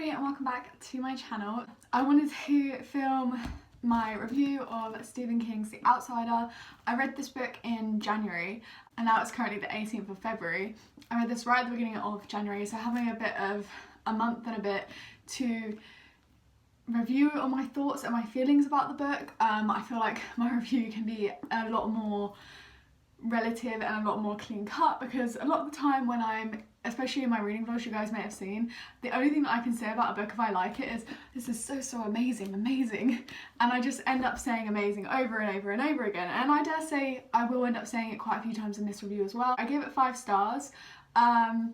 everybody and welcome back to my channel. I wanted to film my review of Stephen King's The Outsider. I read this book in January and now it's currently the 18th of February. I read this right at the beginning of January, so having a bit of a month and a bit to review on my thoughts and my feelings about the book. I feel like my review can be a lot more relative and a lot more clean cut, because a lot of the time when I'm, especially in my reading vlogs you guys may have seen, the only thing that I can say about a book if I like it is this is so amazing, and I just end up saying amazing over and over and over again, and I dare say I will end up saying it quite a few times in this review as well. I gave it 5 stars. I'm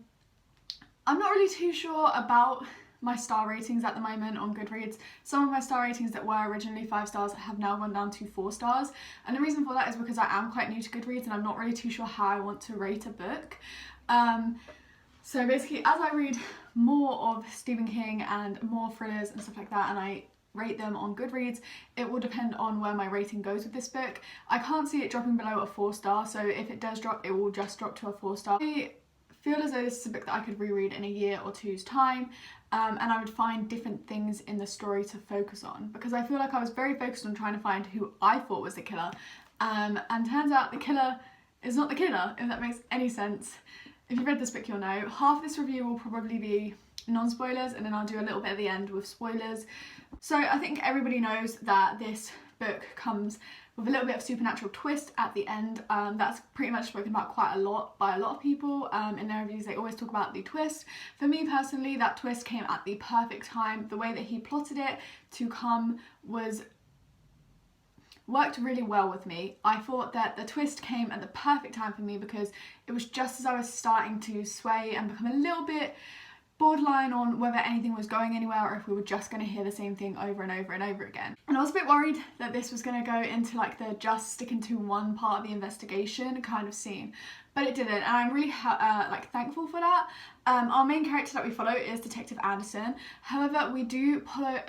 not really too sure about my star ratings at the moment on Goodreads. Some of my star ratings that were originally 5 stars have now gone down to 4 stars, and the reason for that is because I am quite new to Goodreads and I'm not really too sure how I want to rate a book. So basically, as I read more of Stephen King and more thrillers and stuff like that, and I rate them on Goodreads, it will depend on where my rating goes with this book. I can't see it dropping below a 4 star, so if it does drop, it will just drop to a 4 star. I feel as though this is a book that I could reread in a year or two's time, and I would find different things in the story to focus on, because I feel like I was very focused on trying to find who I thought was the killer, and turns out the killer is not the killer, if that makes any sense. If you've read this book, you'll know. Half this review will probably be non-spoilers, and then I'll do a little bit at the end with spoilers. So I think everybody knows that this book comes with a little bit of supernatural twist at the end. That's pretty much spoken about quite a lot by a lot of people in their reviews. They always talk about the twist. For me personally, that twist came at the perfect time. The way that he plotted it to come worked really well with me. I thought that the twist came at the perfect time for me because it was just as I was starting to sway and become a little bit borderline on whether anything was going anywhere or if we were just going to hear the same thing over and over and over again. And I was a bit worried that this was going to go into like the just sticking to one part of the investigation kind of scene, but it didn't, and I'm really thankful for that. Our main character that we follow is Detective Anderson. However, we do follow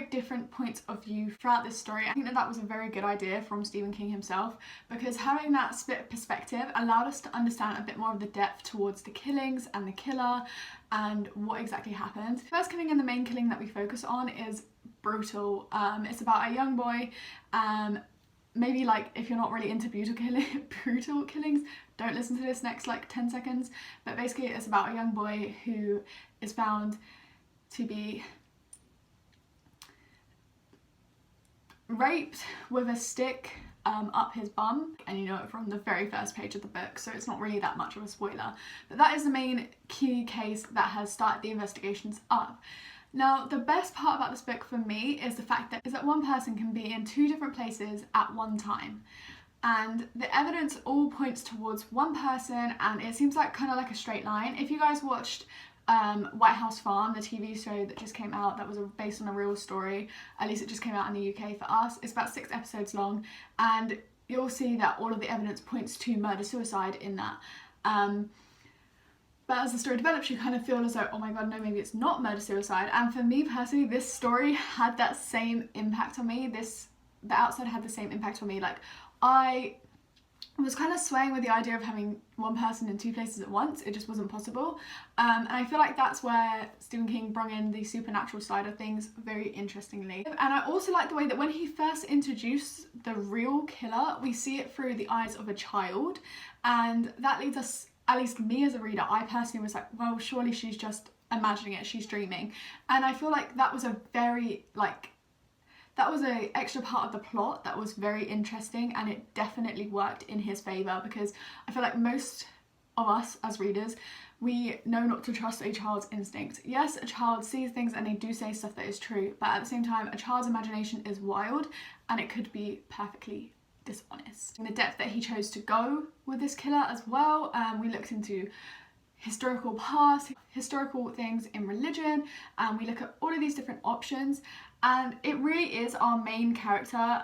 different points of view throughout this story. I think that that was a very good idea from Stephen King himself, because having that split perspective allowed us to understand a bit more of the depth towards the killings and the killer and what exactly happened. The first killing and the main killing that we focus on is brutal. It's about a young boy. Maybe like if you're not really into brutal killings, don't listen to this next like 10 seconds. But basically it's about a young boy who is found to be raped with a stick up his bum, and you know it from the very first page of the book, so it's not really that much of a spoiler. But that is the main key case that has started the investigations up. Now, the best part about this book for me is the fact that one person can be in 2 different places at one time, and the evidence all points towards one person, and it seems like kind of like a straight line. If you guys watched White House Farm, the TV show that just came out, that was based on a real story, at least it just came out in the UK for us. It's about 6 episodes long, and you'll see that all of the evidence points to murder-suicide in that. But as the story develops, you kind of feel as though, oh my god, no, maybe it's not murder-suicide. And for me personally, this story had that same impact on me. The Outsider had the same impact on me. Like, I was kind of swaying with the idea of having one person in 2 places at once. It just wasn't possible. And I feel like that's where Stephen King brought in the supernatural side of things very interestingly. And I also like the way that when he first introduced the real killer, we see it through the eyes of a child. And that leads us, at least me as a reader, I personally was like, well, surely she's just imagining it, she's dreaming. And I feel like that was a very, that was an extra part of the plot that was very interesting, and it definitely worked in his favour, because I feel like most of us as readers, we know not to trust a child's instinct. Yes, a child sees things and they do say stuff that is true, but at the same time, a child's imagination is wild and it could be perfectly dishonest. And the depth that he chose to go with this killer as well, we looked into historical past, historical things in religion, and we look at all of these different options, and it really is our main character,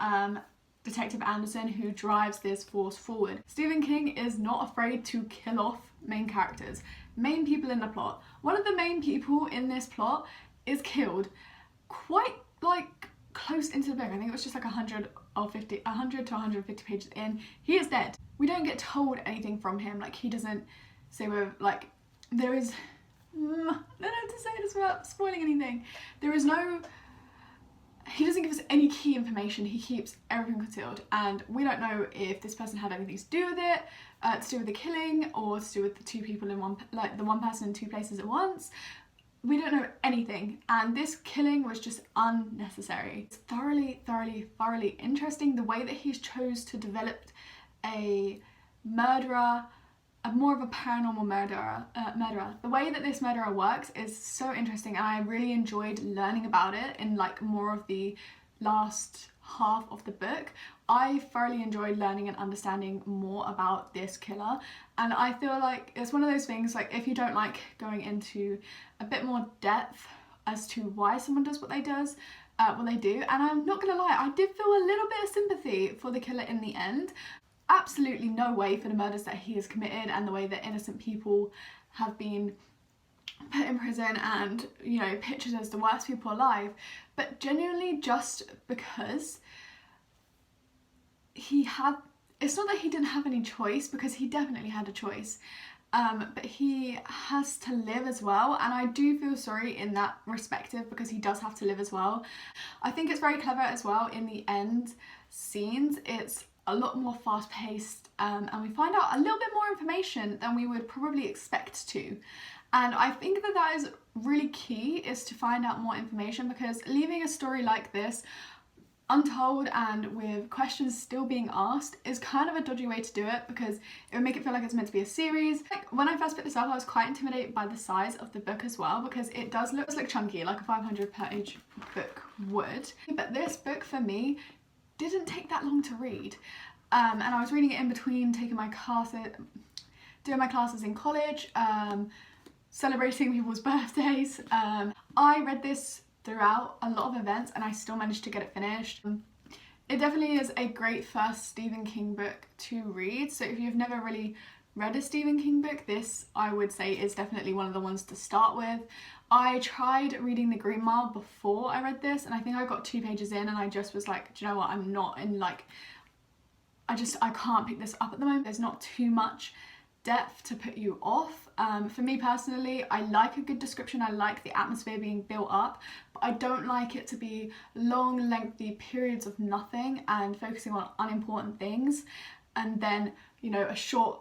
Detective Anderson, who drives this force forward. Stephen King is not afraid to kill off main characters, main people in the plot. One of the main people in this plot is killed quite like close into the book. I think it was just like 100 to 150 pages in. He is dead. We don't get told anything from him. Like, he doesn't say we're like, there is, I don't know how to say this without spoiling anything. There is no, he doesn't give us any key information. He keeps everything concealed, and we don't know if this person had anything to do with it, to do with the killing, or to do with the two people in one, like the one person in two places at once. We don't know anything, and this killing was just unnecessary. It's thoroughly interesting the way that he's chose to develop a murderer, more of a paranormal murderer. The way that this murderer works is so interesting, and I really enjoyed learning about it in like more of the last half of the book. I thoroughly enjoyed learning and understanding more about this killer, and I feel like it's one of those things, like if you don't like going into a bit more depth as to why someone does what they do, and I'm not gonna lie, I did feel a little bit of sympathy for the killer in the end. Absolutely no way for the murders that he has committed and the way that innocent people have been put in prison and, you know, pictured as the worst people alive, but genuinely just because he had, it's not that he didn't have any choice, because he definitely had a choice, but he has to live as well, and I do feel sorry in that perspective because he does have to live as well. I think it's very clever as well in the end scenes. It's a lot more fast-paced, and we find out a little bit more information than we would probably expect to, and I think that that is really key, is to find out more information, because leaving a story like this untold and with questions still being asked is kind of a dodgy way to do it, because it would make it feel like it's meant to be a series. Like, when I first picked this up, I was quite intimidated by the size of the book as well, because it does look chunky, like a 500-page book would, but this book for me didn't take that long to read, and I was reading it in between taking my classes, doing my classes in college, celebrating people's birthdays. I read this throughout a lot of events and I still managed to get it finished. It definitely is a great first Stephen King book to read, so if you've never really read a Stephen King book, this I would say is definitely one of the ones to start with. I tried reading The Green Mile before I read this, and I think I got 2 pages in and I just was like, do you know what, I'm not in like, I can't pick this up at the moment. There's not too much depth to put you off. For me personally, I like a good description, I like the atmosphere being built up, but I don't like it to be long, lengthy periods of nothing and focusing on unimportant things, and then, you know, a short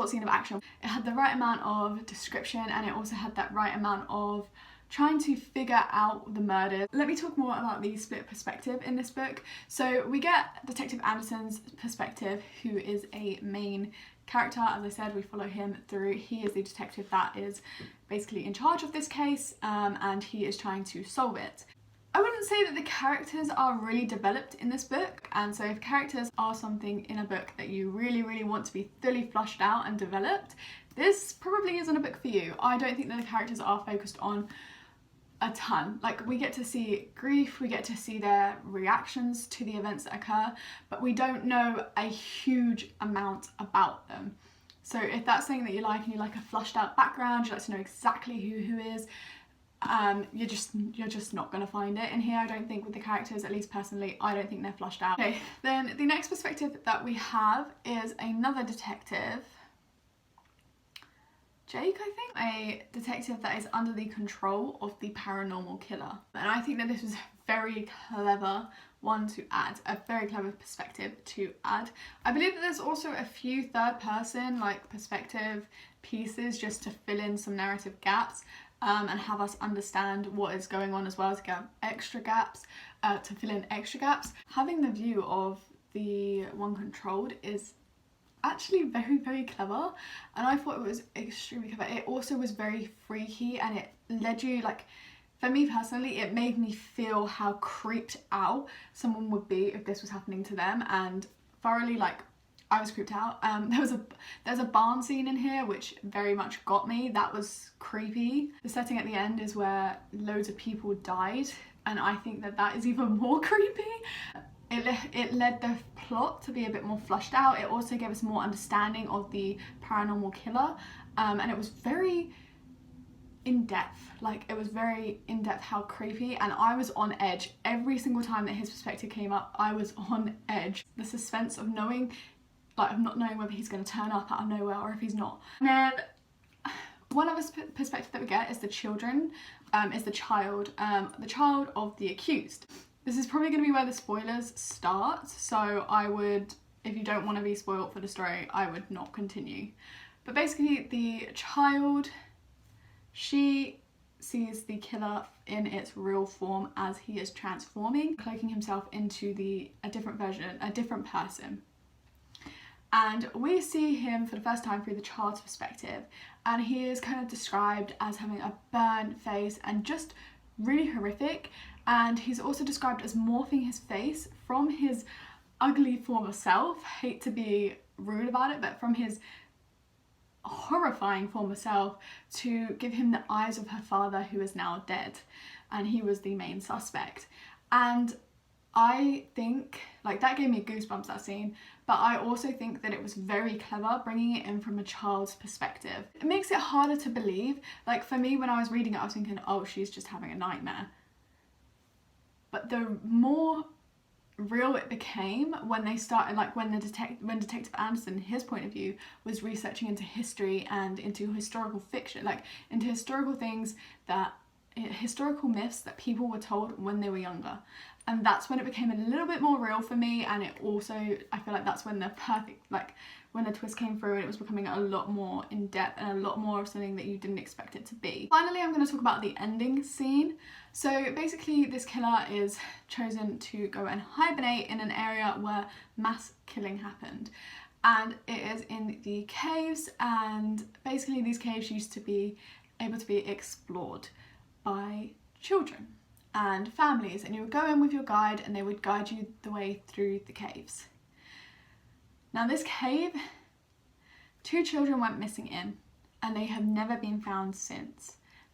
scene of action. It had the right amount of description, and it also had that right amount of trying to figure out the murders. Let me talk more about the split perspective in this book. So we get Detective Anderson's perspective, who is a main character. As I said, we follow him through. He is the detective that is basically in charge of this case, and he is trying to solve it. I wouldn't say that the characters are really developed in this book, and so if characters are something in a book that you really want to be fully flushed out and developed, this probably isn't a book for you. I don't think that the characters are focused on a ton. Like, we get to see grief, we get to see their reactions to the events that occur, but we don't know a huge amount about them. So if that's something that you like, and you like a flushed out background, you like to know exactly who is, you're just not gonna find it in here, I don't think, with the characters. At least personally, I don't think they're flushed out. Okay, then the next perspective that we have is another detective, Jake, I think, a detective that is under the control of the paranormal killer. And I think that this was a very clever one to add, a very clever perspective to add. I believe that there's also a few third person like perspective pieces just to fill in some narrative gaps, and have us understand what is going on as well, to get extra gaps, to fill in extra gaps. Having the view of the one controlled is actually very clever, and I thought it was extremely clever. It also was very freaky, and it led you, like, for me personally, it made me feel how creeped out someone would be if this was happening to them, and thoroughly, like, I was creeped out. There's a barn scene in here which very much got me. That was creepy. The setting at the end is where loads of people died, and I think that that is even more creepy. It led the plot to be a bit more flushed out. It also gave us more understanding of the paranormal killer, and it was very in-depth. Like, it was very in-depth how creepy, and I was on edge. Every single time that his perspective came up, I was on edge. The suspense of knowing, like, of not knowing whether he's going to turn up out of nowhere or if he's not. And then One other perspective that we get is the children, is the child of the accused. This is probably going to be where the spoilers start, so I would, if you don't want to be spoiled for the story, I would not continue. But basically the child, she sees the killer in its real form as he is transforming, cloaking himself into a different version, a different person. And we see him for the first time through the child's perspective, and he is kind of described as having a burnt face and just really horrific. And he's also described as morphing his face from his ugly former self, hate to be rude about it, but from his horrifying former self to give him the eyes of her father, who is now dead, and he was the main suspect. And I think, like, that gave me goosebumps, that scene, but I also think that it was very clever bringing it in from a child's perspective. It makes it harder to believe. Like, for me, when I was reading it, I was thinking, oh, she's just having a nightmare. But the more real it became when they started, like when Detective Anderson, his point of view, was researching into history and into historical fiction, like into historical things, that historical myths that people were told when they were younger. And that's when it became a little bit more real for me, and it also, I feel like that's when when the twist came through and it was becoming a lot more in depth and a lot more of something that you didn't expect it to be. Finally, I'm going to talk about the ending scene. So basically this killer is chosen to go and hibernate in an area where mass killing happened. And it is in the caves, and basically these caves used to be able to be explored by children and families, and you would go in with your guide and they would guide you the way through the caves. Now this cave, 2 children went missing in, and they have never been found since.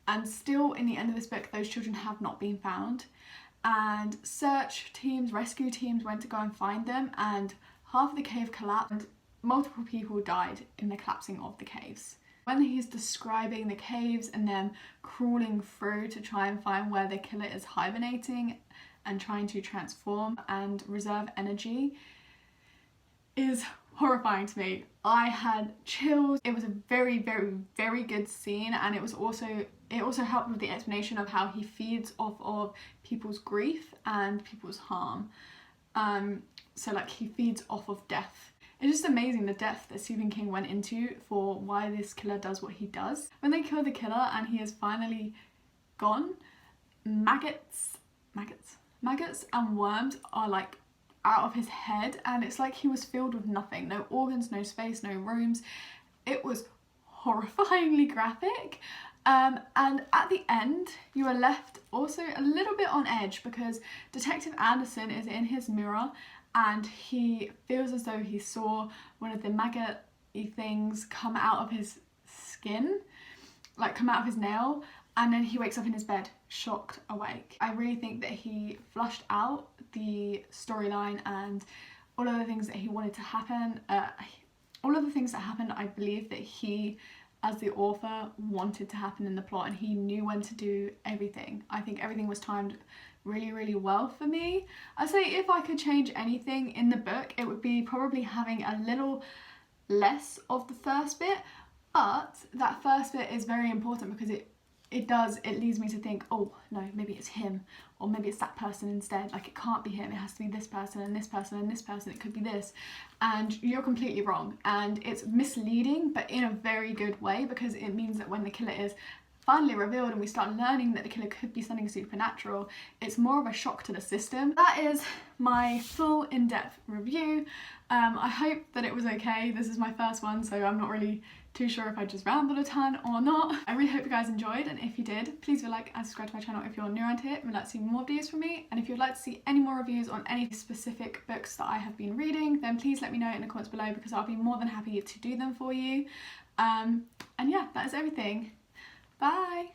And still, in the end of this book, those children have not been found. And search teams, rescue teams went to go and find them, and half of the cave collapsed and multiple people died in the collapsing of the caves. When he's describing the caves and them crawling through to try and find where the killer is hibernating and trying to transform and reserve energy, is horrifying to me. I had chills. It was a very, very, very good scene, and it also helped with the explanation of how he feeds off of people's grief and people's harm. So like he feeds off of death. It's just amazing the depth that Stephen King went into for why this killer does what he does. When they kill the killer and he is finally gone, maggots and worms are like out of his head, and it's like he was filled with nothing. No organs, no space, no rooms. It was horrifyingly graphic. And at the end, you are left also a little bit on edge, because Detective Anderson is in his mirror and he feels as though he saw one of the maggot-y things come out of his skin, like come out of his nail, and then he wakes up in his bed, shocked awake. I really think that he flushed out the storyline and all of the things that he wanted to happen. All of the things that happened, I believe that he, as the author, wanted to happen in the plot, and he knew when to do everything. I think everything was timed really, really well for me. I say if I could change anything in the book, it would be probably having a little less of the first bit, but that first bit is very important because it leads me to think, oh no, maybe it's him, or maybe it's that person instead. Like, it can't be him, it has to be this person and this person and this person, it could be this. And you're completely wrong, and it's misleading, but in a very good way, because it means that when the killer is finally revealed and we start learning that the killer could be something supernatural, it's more of a shock to the system. That is my full in-depth review. I hope that it was okay. This is my first one, so I'm not really too sure if I just rambled a ton or not. I really hope you guys enjoyed, and if you did, please do like and subscribe to my channel if you're new around here and would like to see more videos from me. And if you'd like to see any more reviews on any specific books that I have been reading, then please let me know in the comments below, because I'll be more than happy to do them for you. And yeah, that is everything. Bye!